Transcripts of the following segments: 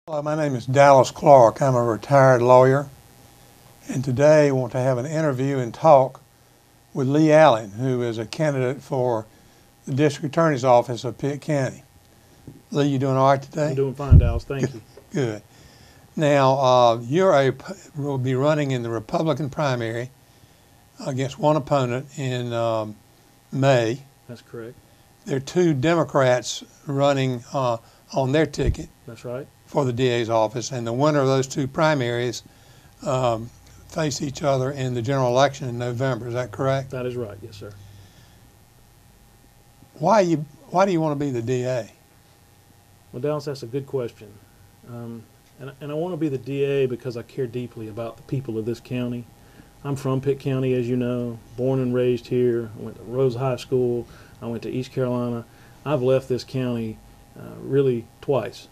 Hello, my name is Dallas Clark. I'm a retired lawyer, and today I want to have an interview and talk with Lee Allen, who is a candidate for the District Attorney's Office of Pitt County. Lee, you doing all right today? I'm doing fine, Dallas. Thank you. Good. Now, will be running in the Republican primary against one opponent in May. That's correct. There are two Democrats running on their ticket. That's right. For the DA's office, and the winner of those two primaries face each other in the general election in November. Is that correct? That is right. Yes, sir. Why do you want to be the DA? Well, Dallas, that's a good question. And I want to be the DA because I care deeply about the people of this county. I'm from Pitt County, as you know, born and raised here. I went to Rose High School. I went to East Carolina. I've left this county really twice.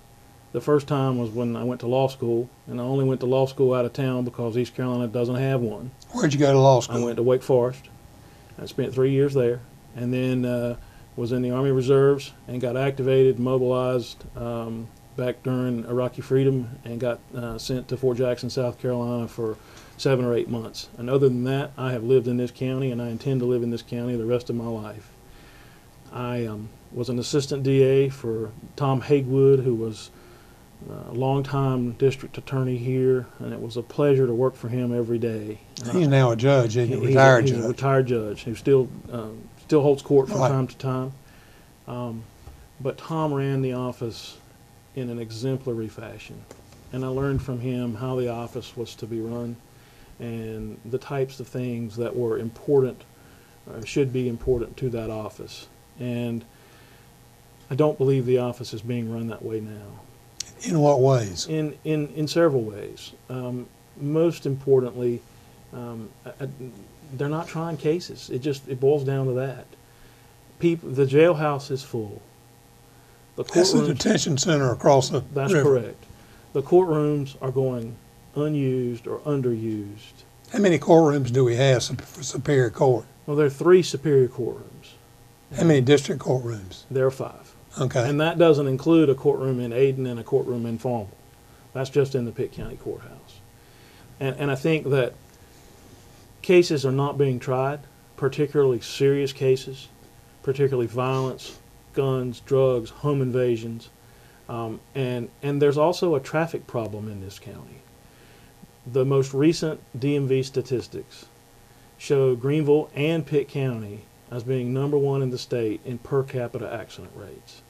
The first time was when I went to law school, and I only went to law school out of town because East Carolina doesn't have one. Where'd you go to law school? I went to Wake Forest. I spent 3 years there, and then was in the Army Reserves and got activated, mobilized back during Iraqi freedom, and got sent to Fort Jackson, South Carolina for 7 or 8 months. And other than that, I have lived in this county, and I intend to live in this county the rest of my life. I was an assistant DA for Tom Hagewood, who was a longtime district attorney here, and it was a pleasure to work for him every day. He's now a judge, isn't he? Retired judge. He's a retired judge who still holds court from time to time. But Tom ran the office in an exemplary fashion, and I learned from him how the office was to be run and the types of things that were important, should be important to that office. And I don't believe the office is being run that way now. In what ways? In several ways. Most importantly, they're not trying cases. It boils down to that. The jailhouse is full. That's the detention center across the That's river. correct. The courtrooms are going unused or underused. How many courtrooms do we have for Superior Court? Well, there are 3 Superior courtrooms. How many district courtrooms? There are 5. Okay. And that doesn't include a courtroom in Ayden and a courtroom in Farmville. That's just in the Pitt County Courthouse. And I think that cases are not being tried, particularly serious cases, particularly violence, guns, drugs, home invasions. And there's also a traffic problem in this county. The most recent DMV statistics show Greenville and Pitt County as being #1 in the state in per capita accident rates.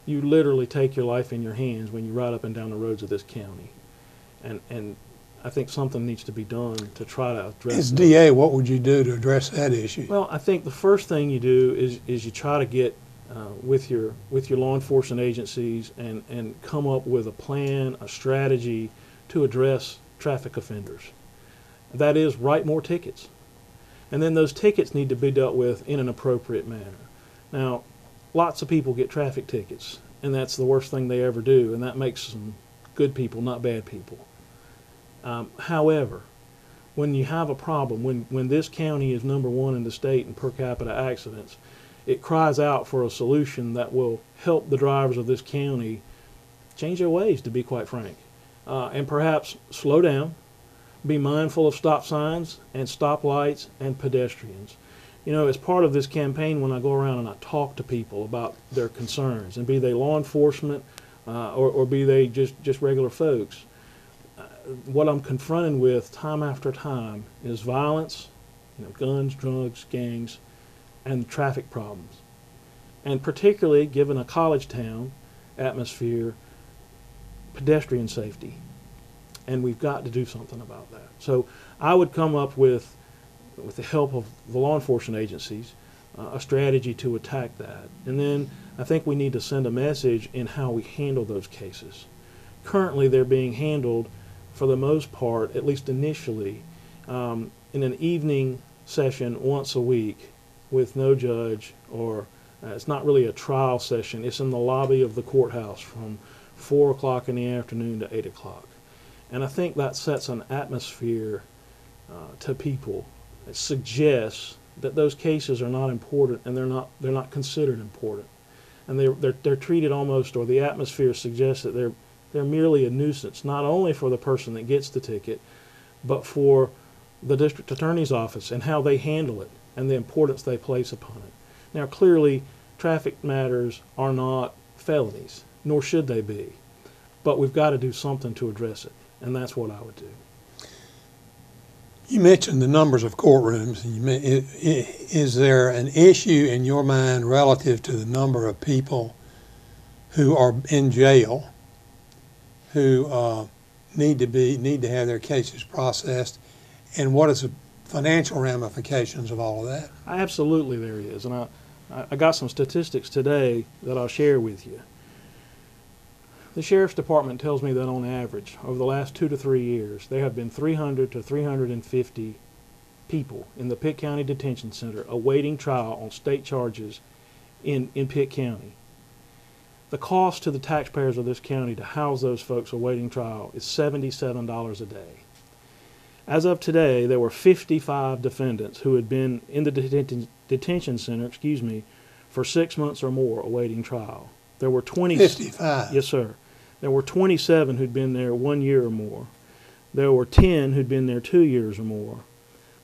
You literally take your life in your hands when you ride up and down the roads of this county. And I think something needs to be done to try to address As that. DA, what would you do to address that issue? Well, I think the first thing you do is you try to get with your law enforcement agencies and come up with a plan, a strategy to address traffic offenders. That is, write more tickets. And then those tickets need to be dealt with in an appropriate manner. Now, lots of people get traffic tickets, and that's the worst thing they ever do, and that makes them good people, not bad people. However, when you have a problem, when this county is #1 in the state in per capita accidents, it cries out for a solution that will help the drivers of this county change their ways, to be quite frank, and perhaps slow down, be mindful of stop signs and stoplights and pedestrians. You know, as part of this campaign, when I go around and I talk to people about their concerns, and be they law enforcement or be they just regular folks, what I'm confronted with time after time is violence, guns, drugs, gangs, and traffic problems. And particularly, given a college town atmosphere, pedestrian safety. And we've got to do something about that. So I would come up with the help of the law enforcement agencies, a strategy to attack that. And then I think we need to send a message in how we handle those cases. Currently, they're being handled, for the most part, at least initially, in an evening session once a week with no judge, or it's not really a trial session. It's in the lobby of the courthouse from 4 o'clock in the afternoon to 8 o'clock. And I think that sets an atmosphere to people. It suggests that those cases are not important, and they're not considered important. And they're treated almost, or the atmosphere suggests that They're merely a nuisance, not only for the person that gets the ticket, but for the district attorney's office and how they handle it and the importance they place upon it. Now, clearly, traffic matters are not felonies, nor should they be, but we've got to do something to address it, and that's what I would do. You mentioned the numbers of courtrooms. Is there an issue in your mind relative to the number of people who are in jail who need to have their cases processed, and what is the financial ramifications of all of that? Absolutely there is, and I got some statistics today that I'll share with you. The Sheriff's Department tells me that on average, over the last 2 to 3 years, there have been 300 to 350 people in the Pitt County Detention Center awaiting trial on state charges in Pitt County. The cost to the taxpayers of this county to house those folks awaiting trial is $77 a day. As of today, there were 55 defendants who had been in the detention center, for 6 months or more awaiting trial. There were 55. Yes, sir. There were 27 who'd been there 1 year or more. There were 10 who'd been there 2 years or more.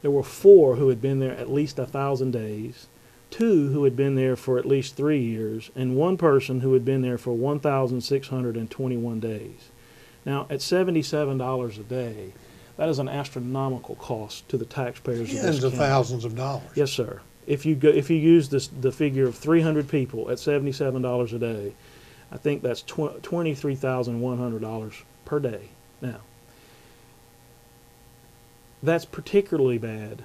There were 4 who had been there at least 1,000 days, 2 who had been there for at least 3 years, and 1 person who had been there for 1,621 days. Now, at $77 a day, that is an astronomical cost to the taxpayers of this county. Tens of thousands of dollars. Yes, sir. If you use the figure of 300 people at $77 a day, I think that's $23,100 per day. Now, that's particularly bad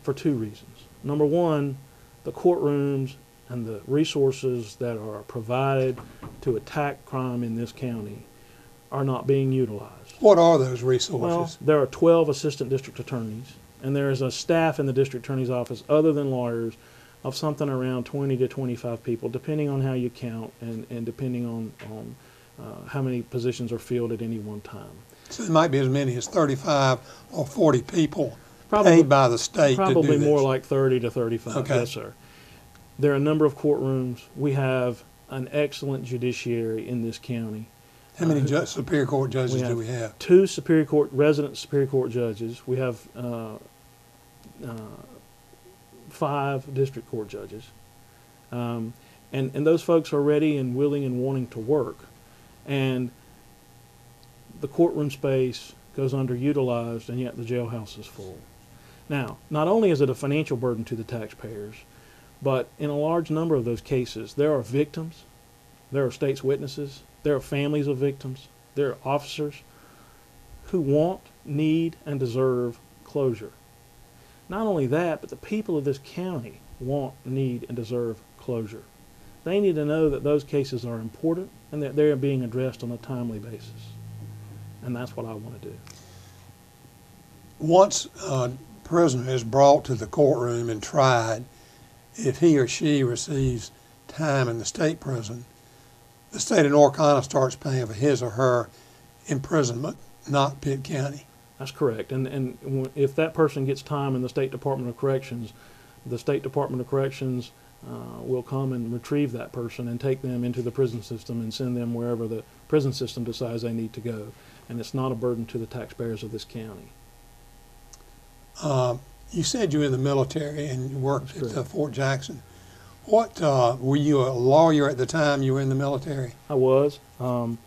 for 2 reasons. Number one, the courtrooms and the resources that are provided to attack crime in this county are not being utilized. What are those resources? Well, there are 12 assistant district attorneys, and there is a staff in the district attorney's office, other than lawyers, of something around 20 to 25 people, depending on how you count and depending on how many positions are filled at any one time. So it might be as many as 35 or 40 people paid by the state to do this. Probably more like 30 to 35, okay. Yes, sir. There are a number of courtrooms. We have an excellent judiciary in this county. How many Superior Court judges do we have? 2 resident Superior Court judges. We have 5 district court judges. And those folks are ready and willing and wanting to work. And the courtroom space goes underutilized, and yet the jailhouse is full. Now, not only is it a financial burden to the taxpayers, but in a large number of those cases, there are victims, there are state's witnesses, there are families of victims, there are officers who want, need, and deserve closure. Not only that, but the people of this county want, need, and deserve closure. They need to know that those cases are important and that they're being addressed on a timely basis. And that's what I want to do. Once a prisoner is brought to the courtroom and tried, if he or she receives time in the state prison, the state of North Carolina starts paying for his or her imprisonment, not Pitt County. That's correct. And if that person gets time in the State Department of Corrections, the State Department of Corrections will come and retrieve that person and take them into the prison system and send them wherever the prison system decides they need to go. And it's not a burden to the taxpayers of this county. You said you were in the military and you worked at Fort Jackson. What were you a lawyer at the time you were in the military? I was. Go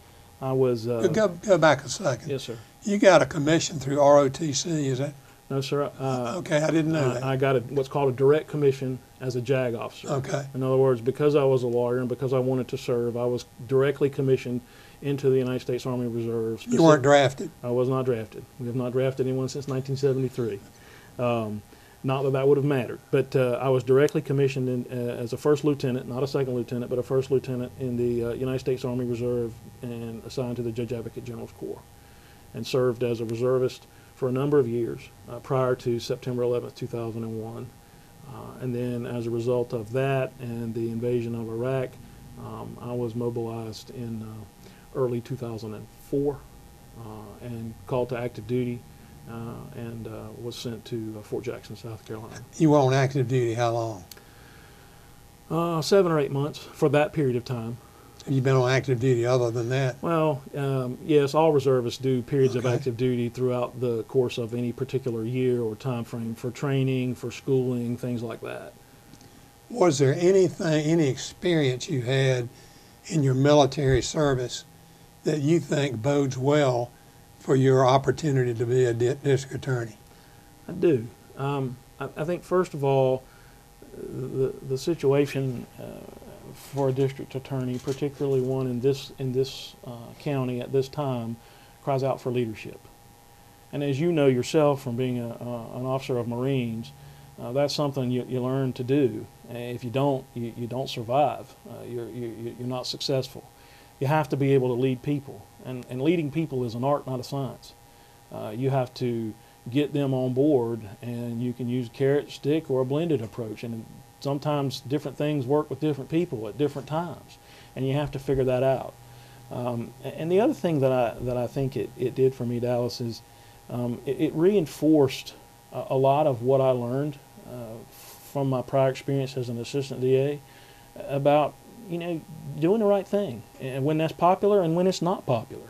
back a second. Yes, sir. You got a commission through ROTC, is that? No, sir. Okay, I didn't know that. I got what's called a direct commission as a JAG officer. Okay. In other words, because I was a lawyer and because I wanted to serve, I was directly commissioned into the United States Army Reserve. You weren't drafted? I was not drafted. We have not drafted anyone since 1973. Not that that would have mattered, but I was directly commissioned as a first lieutenant, not a second lieutenant, but a first lieutenant in the United States Army Reserve and assigned to the Judge Advocate General's Corps, and served as a reservist for a number of years prior to September 11th, 2001. And then as a result of that and the invasion of Iraq, I was mobilized in early 2004 and called to active duty and was sent to Fort Jackson, South Carolina. You were on active duty how long? 7 or 8 months for that period of time. Have you been on active duty other than that? Well, yes, all reservists do periods of Okay. active duty throughout the course of any particular year or time frame for training, for schooling, things like that. Was there any experience you had in your military service that you think bodes well for your opportunity to be a district attorney? I do. I think first of all, the situation for a district attorney, particularly one in this county at this time, cries out for leadership. And as you know yourself from being an officer of Marines, that's something you learn to do. If you don't, you don't survive. You're not successful. You have to be able to lead people, and leading people is an art, not a science. You have to get them on board, and you can use carrot, stick, or a blended approach. And sometimes different things work with different people at different times, and you have to figure that out. And the other thing that I think it did for me, Dallas, is it reinforced a lot of what I learned from my prior experience as an assistant DA about, doing the right thing, and when that's popular and when it's not popular,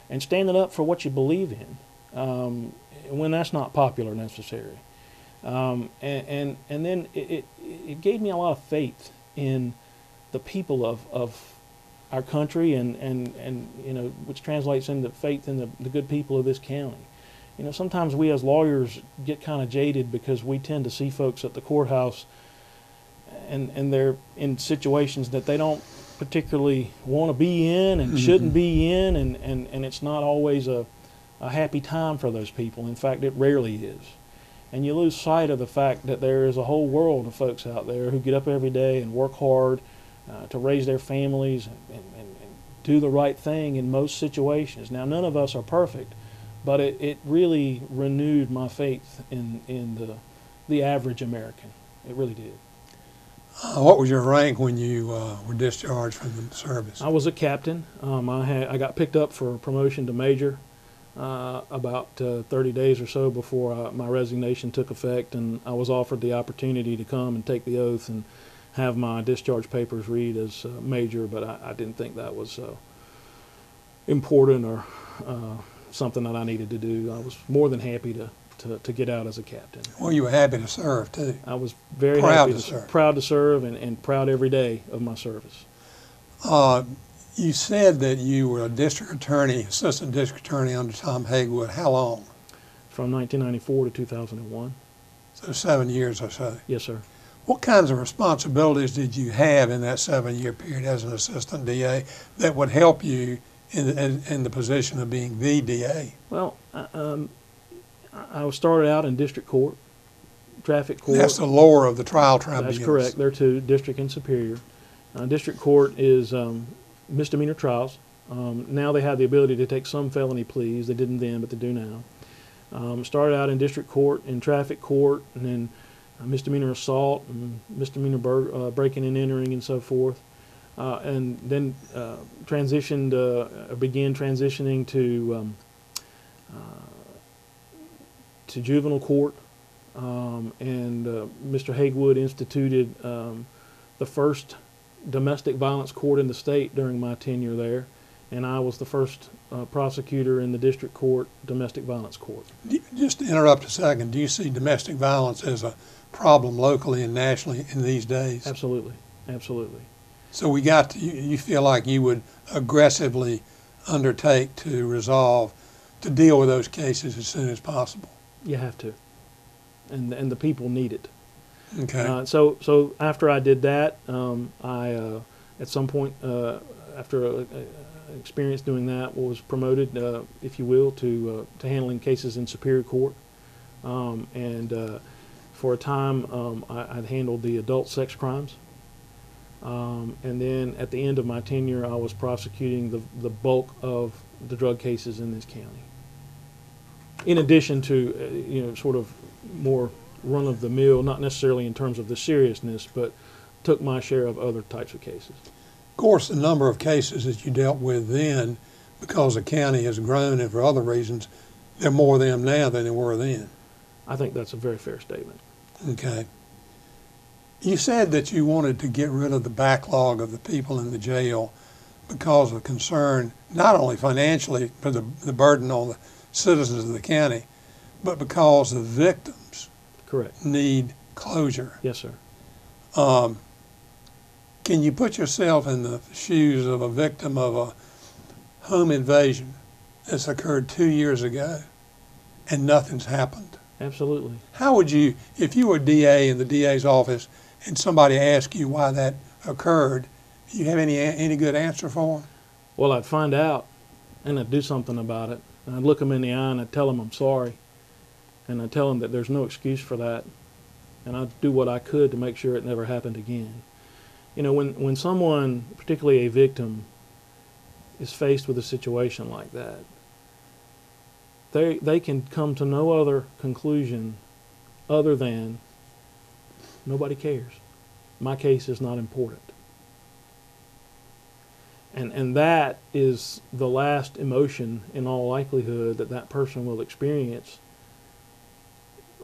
and standing up for what you believe in when that's not popular necessarily. And then it gave me a lot of faith in the people of our country, and which translates into faith in the good people of this county. Sometimes we as lawyers get kind of jaded because we tend to see folks at the courthouse and they're in situations that they don't particularly want to be in and shouldn't be in, and it's not always a happy time for those people. In fact, it rarely is. And you lose sight of the fact that there is a whole world of folks out there who get up every day and work hard to raise their families and do the right thing in most situations. Now, none of us are perfect, but it really renewed my faith in the average American. It really did. What was your rank when you were discharged from the service? I was a captain. I got picked up for promotion to major about 30 days or so before my resignation took effect, and I was offered the opportunity to come and take the oath and have my discharge papers read as major, but I didn't think that was important or something that I needed to do. I was more than happy to get out as a captain. Well, you were happy to serve too. I was very Proud happy to serve. Proud to serve, and proud every day of my service. You said that you were a district attorney, assistant district attorney under Tom Haywood. How long? From 1994 to 2001. So 7 years or so. Yes, sir. What kinds of responsibilities did you have in that 7-year period as an assistant DA that would help you in the position of being the DA? Well, I started out in district court, traffic court. That's the lower of the trial tribunals. That's correct. There are two, district and superior. District court is misdemeanor trials. Now they have the ability to take some felony pleas. They didn't then, but they do now. Started out in district court, in traffic court, and then misdemeanor assault, and misdemeanor breaking and entering, and so forth. And then began transitioning to juvenile court, and Mr. Haywood instituted the first domestic violence court in the state during my tenure there, and I was the first prosecutor in the district court domestic violence court. Just to interrupt a second, do you see domestic violence as a problem locally and nationally in these days? Absolutely, absolutely. So you feel like you would aggressively undertake to deal with those cases as soon as possible? You have to, and the people need it. Okay. So after I did that, I at some point after experience doing that, was promoted, if you will, to handling cases in superior court, and for a time I handled the adult sex crimes, and then at the end of my tenure, I was prosecuting the bulk of the drug cases in this county. In addition to sort of more run-of-the-mill, not necessarily in terms of the seriousness, but took my share of other types of cases. Of course, the number of cases that you dealt with then, because the county has grown and for other reasons, there are more of them now than there were then. I think that's a very fair statement. Okay. You said that you wanted to get rid of the backlog of the people in the jail because of concern, not only financially for the burden on the citizens of the county, but because the victims Correct. need closure. Yes, sir. Can you put yourself in the shoes of a victim of a home invasion that's occurred 2 years ago and nothing's happened? Absolutely. How would you, if you were DA in the DA's office and somebody asked you why that occurred, do you have any good answer for them? Well, I'd find out, and I'd do something about it. And I'd look them in the eye and I'd tell them I'm sorry. And I'd tell them that there's no excuse for that. And I'd do what I could to make sure it never happened again. You know, when someone, particularly a victim, is faced with a situation like that, they can come to no other conclusion other than nobody cares. My case is not important. And that is the last emotion, in all likelihood, that person will experience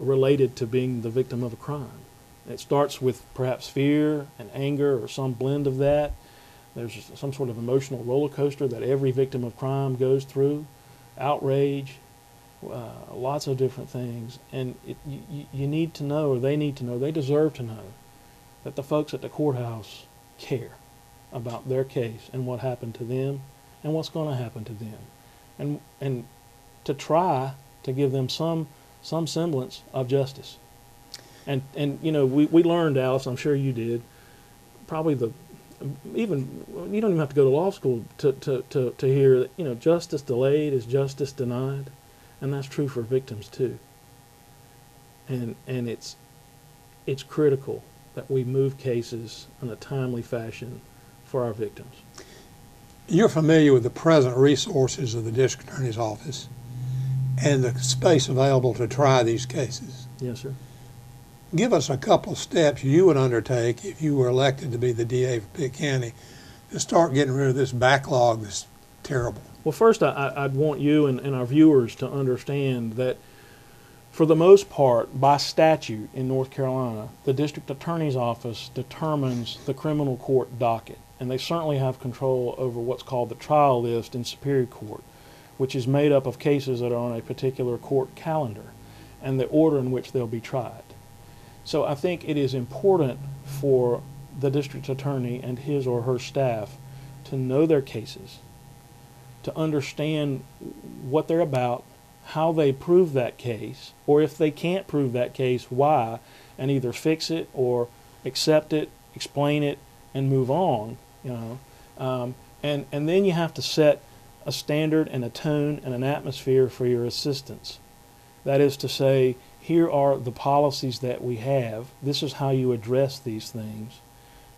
related to being the victim of a crime. It starts with perhaps fear and anger or some blend of that. There's some sort of emotional roller coaster that every victim of crime goes through, outrage, lots of different things. And you need to know, or they need to know, they deserve to know, that the folks at the courthouse care about their case and what happened to them and what's going to happen to them. And to try to give them some semblance of justice. And you know, we learned, Alice, I'm sure you did, probably you don't even have to go to law school to hear that, you know, justice delayed is justice denied. And that's true for victims too. And it's critical that we move cases in a timely fashion for our victims. You're familiar with the present resources of the District Attorney's Office and the space available to try these cases. Yes, sir. Give us a couple of steps you would undertake if you were elected to be the DA for Pitt County to start getting rid of this backlog that's terrible. Well, first, I'd want you and our viewers to understand that for the most part, by statute in North Carolina, the District Attorney's Office determines the criminal court docket. And they certainly have control over what's called the trial list in Superior Court, which is made up of cases that are on a particular court calendar and the order in which they'll be tried. So I think it is important for the district attorney and his or her staff to know their cases, to understand what they're about, how they prove that case, or if they can't prove that case, why, and either fix it or accept it, explain it, and move on. You know, and then you have to set a standard and a tone and an atmosphere for your assistants. That is to say, here are the policies that we have. This is how you address these things.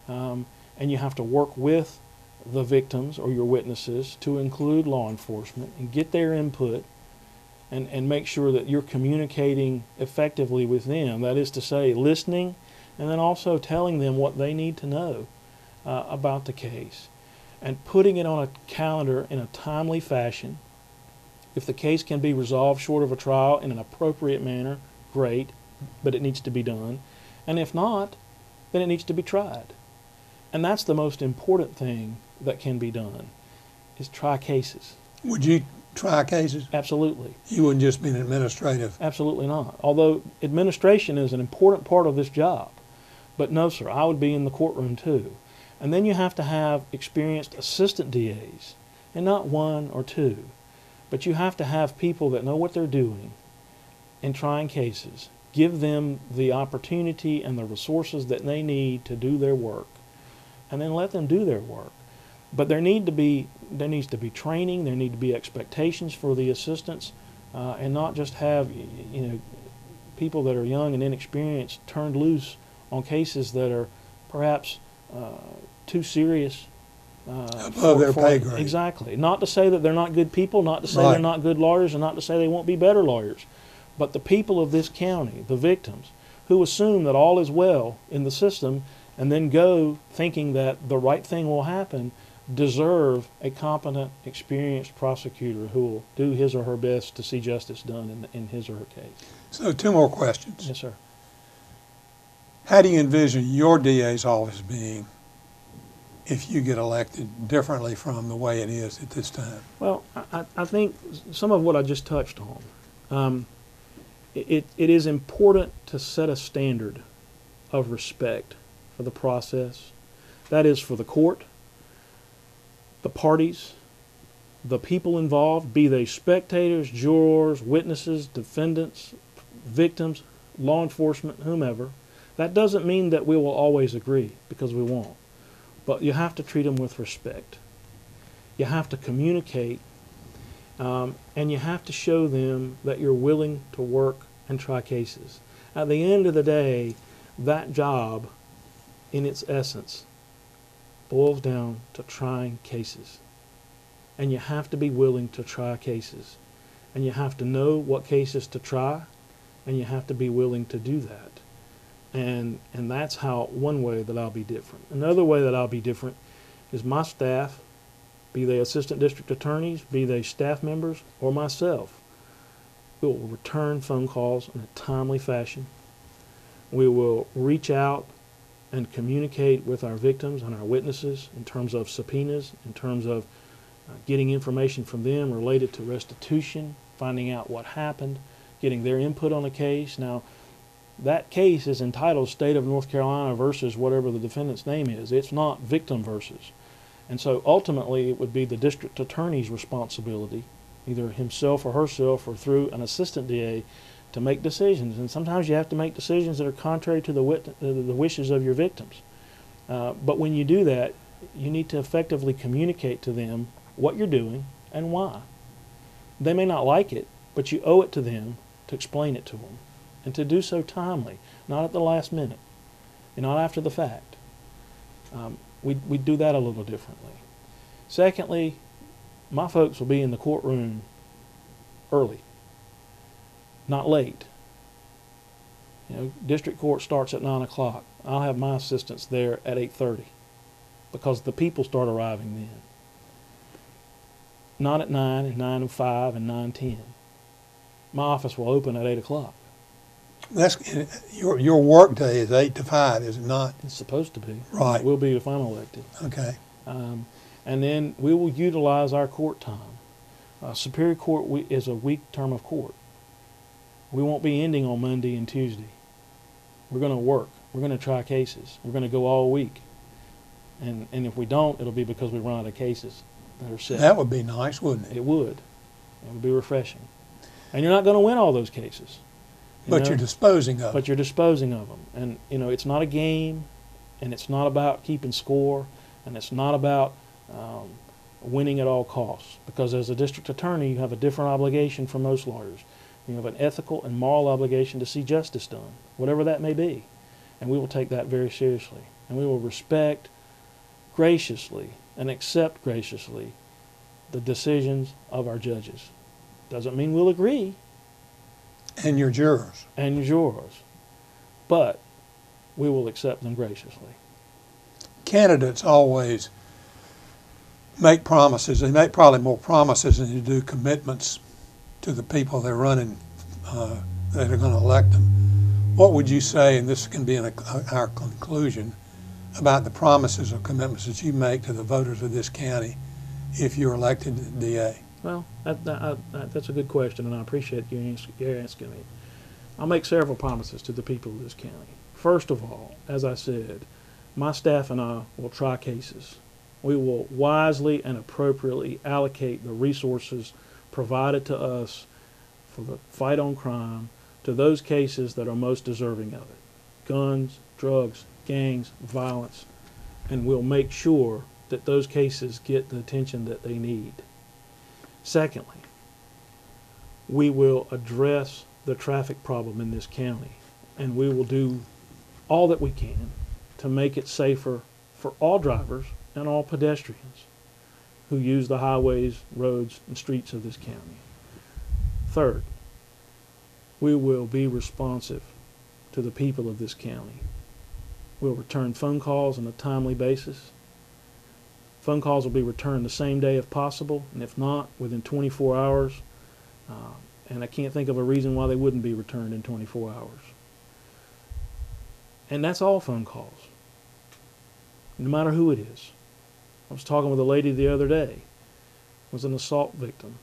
And you have to work with the victims or your witnesses to include law enforcement and get their input and make sure that you're communicating effectively with them. That is to say, listening and then also telling them what they need to know about the case and putting it on a calendar in a timely fashion. If the case can be resolved short of a trial in an appropriate manner, great, but it needs to be done. And if not, then it needs to be tried. And that's the most important thing that can be done, is try cases. Would you try cases? Absolutely. You wouldn't just be an administrative? Absolutely not. Although administration is an important part of this job. But no, sir, I would be in the courtroom too. And then you have to have experienced assistant DAs, and not one or two. But you have to have people that know what they're doing in trying cases. Give them the opportunity and the resources that they need to do their work, and then let them do their work. But there needs to be training. There need to be expectations for the assistants, and not just have people that are young and inexperienced turned loose on cases that are perhaps too serious. Above their pay grade. Exactly. Not to say that they're not good people, not to say Right. they're not good lawyers, and not to say they won't be better lawyers. But the people of this county, the victims, who assume that all is well in the system and then go thinking that the right thing will happen, deserve a competent, experienced prosecutor who will do his or her best to see justice done in his or her case. So 2 more questions. Yes, sir. How do you envision your DA's office being if you get elected differently from the way it is at this time? Well, I think some of what I just touched on, it is important to set a standard of respect for the process. That is for the court, the parties, the people involved, be they spectators, jurors, witnesses, defendants, victims, law enforcement, whomever. That doesn't mean that we will always agree, because we won't. But you have to treat them with respect. You have to communicate, and you have to show them that you're willing to work and try cases. At the end of the day, that job, in its essence, boils down to trying cases. And you have to be willing to try cases. And you have to know what cases to try, and you have to be willing to do that. And that's how one way that I'll be different. Another way that I'll be different is my staff, be they assistant district attorneys, be they staff members, or myself, we will return phone calls in a timely fashion. We will reach out and communicate with our victims and our witnesses in terms of subpoenas, in terms of getting information from them related to restitution, finding out what happened, getting their input on a case. Now, that case is entitled State of North Carolina versus whatever the defendant's name is. It's not victim versus. And so ultimately it would be the district attorney's responsibility, either himself or herself or through an assistant DA, to make decisions. And sometimes you have to make decisions that are contrary to the wishes of your victims. But when you do that, you need to effectively communicate to them what you're doing and why. They may not like it, but you owe it to them to explain it to them, and to do so timely, not at the last minute, and not after the fact. We do that a little differently. Secondly, my folks will be in the courtroom early, not late. You know, district court starts at 9 o'clock. I'll have my assistants there at 8:30, because the people start arriving then. Not at 9 and 9:05 and 9:10. My office will open at 8 o'clock. That's your work day is 8 to 5, is it not? It's supposed to be. Right. It will be if I'm elected. Okay. And then we will utilize our court time. Superior Court is a week term of court. We won't be ending on Monday and Tuesday. We're going to work. We're going to try cases. We're going to go all week. And if we don't, it'll be because we run out of cases that are set. That would be nice, wouldn't it? It would. It would be refreshing. And you're not going to win all those cases. But you're disposing of them. But you're disposing of them. And, you know, it's not a game, and it's not about keeping score, and it's not about winning at all costs. Because as a district attorney, you have a different obligation from most lawyers. You have an ethical and moral obligation to see justice done, whatever that may be. And we will take that very seriously. And we will respect graciously and accept graciously the decisions of our judges. Doesn't mean we'll agree. And your jurors. And your jurors. But we will accept them graciously. Candidates always make promises. They make probably more promises than they do commitments to the people they're running, that are going to elect them. What would you say, and this can be our conclusion, about the promises or commitments that you make to the voters of this county if you're elected DA? Well, that's a good question, and I appreciate you asking me. I'll make several promises to the people of this county. First of all, as I said, my staff and I will try cases. We will wisely and appropriately allocate the resources provided to us for the fight on crime to those cases that are most deserving of it. Guns, drugs, gangs, violence, and we'll make sure that those cases get the attention that they need. Secondly, we will address the traffic problem in this county, and we will do all that we can to make it safer for all drivers and all pedestrians who use the highways, roads, and streets of this county. Third, we will be responsive to the people of this county. We'll return phone calls on a timely basis. Phone calls will be returned the same day if possible, and if not, within 24 hours. And I can't think of a reason why they wouldn't be returned in 24 hours. And that's all phone calls, no matter who it is. I was talking with a lady the other day, was an assault victim.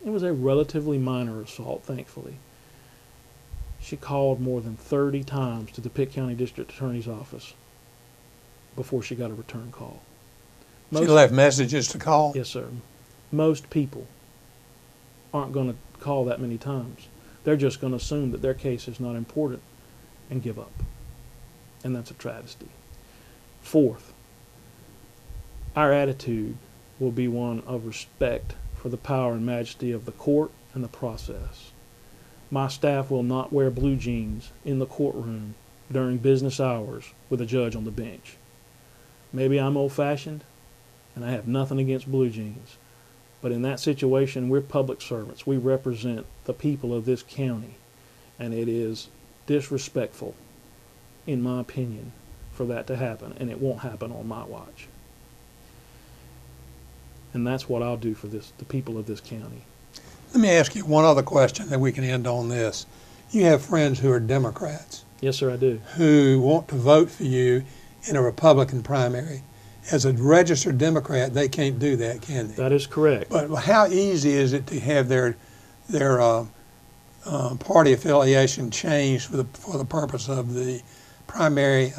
It was a relatively minor assault, thankfully. She called more than 30 times to the Pitt County District Attorney's office before she got a return call. She left messages to call? Yes, sir. Most people aren't going to call that many times. They're just going to assume that their case is not important and give up. And that's a travesty. Fourth, our attitude will be one of respect for the power and majesty of the court and the process. My staff will not wear blue jeans in the courtroom during business hours with a judge on the bench. Maybe I'm old-fashioned, and I have nothing against blue jeans. But in that situation, we're public servants. We represent the people of this county, and it is disrespectful, in my opinion, for that to happen, and it won't happen on my watch. And that's what I'll do for the people of this county. Let me ask you one other question that we can end on this. You have friends who are Democrats. Yes, sir, I do. Who want to vote for you in a Republican primary. As a registered Democrat, they can't do that, can they? That is correct. But how easy is it to have their party affiliation changed for the purpose of the primary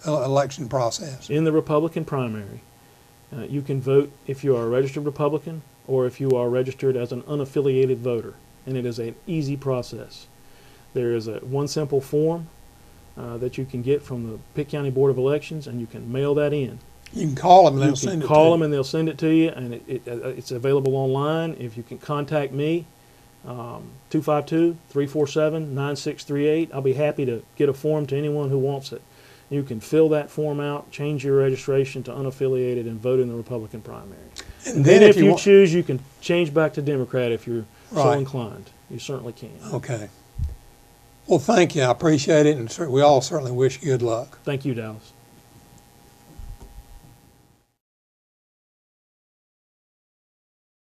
election process? In the Republican primary, you can vote if you are a registered Republican or if you are registered as an unaffiliated voter, and it is an easy process. There is one simple form that you can get from the Pitt County Board of Elections, and you can mail that in. You can call them and they'll send it to you. You can call them and they'll send it to you, and it's available online. If you can contact me, 252-347-9638. I'll be happy to get a form to anyone who wants it. You can fill that form out, change your registration to unaffiliated, and vote in the Republican primary. And then if you choose, you can change back to Democrat if you're so inclined. You certainly can. Okay. Well, thank you. I appreciate it, and we all certainly wish you good luck. Thank you, Dallas.